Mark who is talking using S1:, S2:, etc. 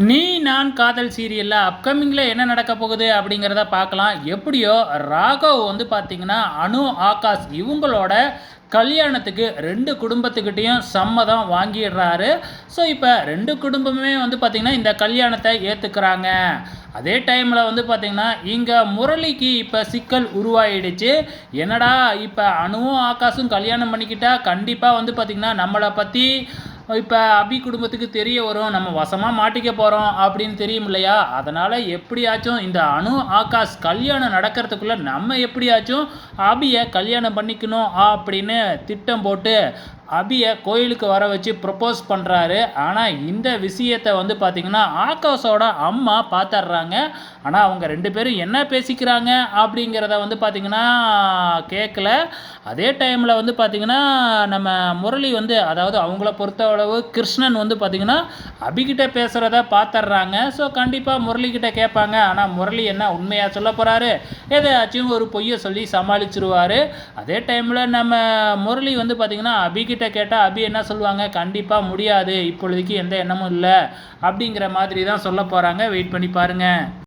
S1: நீ நான் காதல் சீரியலில் அப்கமிங்கில் என்ன நடக்க போகுது அப்படிங்கிறத பார்க்கலாம். எப்படியோ ராகவ் வந்து பார்த்தீங்கன்னா அனு ஆகாஷ் இவங்களோட கல்யாணத்துக்கு 2 குடும்பத்துக்கிட்டேயும் சம்மதம் வாங்கிடுறாரு. ஸோ இப்போ 2 குடும்பமே வந்து பார்த்திங்கன்னா இந்த கல்யாணத்தை ஏற்றுக்கிறாங்க. அதே டைமில் வந்து பார்த்திங்கன்னா இங்கே முரளிக்கு இப்போ சிக்கல் உருவாயிடுச்சு. என்னடா இப்போ அனுவும் ஆகாஷும் கல்யாணம் பண்ணிக்கிட்டா கண்டிப்பாக வந்து பார்த்திங்கன்னா நம்மளை பற்றி இப்போ அபி குடும்பத்துக்கு தெரிய வரும், நம்ம வசமாக மாட்டிக்க போகிறோம் அப்படின்னு தெரியும் இல்லையா? அதனால் எப்படியாச்சும் இந்த அனு ஆகாஷ் கல்யாணம் நடக்கிறதுக்குள்ளே நம்ம எப்படியாச்சும் அபியை கல்யாணம் பண்ணிக்கணும் அப்படின்னு திட்டம் போட்டு அபியை கோயிலுக்கு வர வச்சு ப்ரப்போஸ் பண்ணுறாரு. ஆனால் இந்த விஷயத்தை வந்து பார்த்திங்கன்னா ஆகாஷோட அம்மா பார்த்துட்றாங்க. ஆனால் அவங்க 2 பேரும் என்ன பேசிக்கிறாங்க அப்படிங்கிறத வந்து பார்த்திங்கன்னா கேட்கல. அதே டைமில் வந்து பார்த்திங்கன்னா நம்ம முரளி வந்து அதாவது அவங்கள பொறுத்தளவு கிருஷ்ணன் வந்து பார்த்திங்கன்னா அபிகிட்ட பேசுகிறத பார்த்துட்றாங்க. ஸோ கண்டிப்பாக முரளிக்கிட்ட கேட்பாங்க. ஆனால் முரளி என்ன உண்மையாக சொல்ல போகிறாரு, எதையாச்சும் ஒரு பொய்யை சொல்லி சமாளிச்சிருவார். அதே டைமில் நம்ம முரளி வந்து பார்த்திங்கன்னா அபிகிட்ட கேட்டால் அபி என்ன சொல்லுவாங்க, கண்டிப்பாக முடியாது, இப்பொழுதைக்கு எந்த எண்ணமும் இல்லை அப்படிங்கிற மாதிரி தான் சொல்ல போகிறாங்க. வெயிட் பண்ணி பாருங்கள்.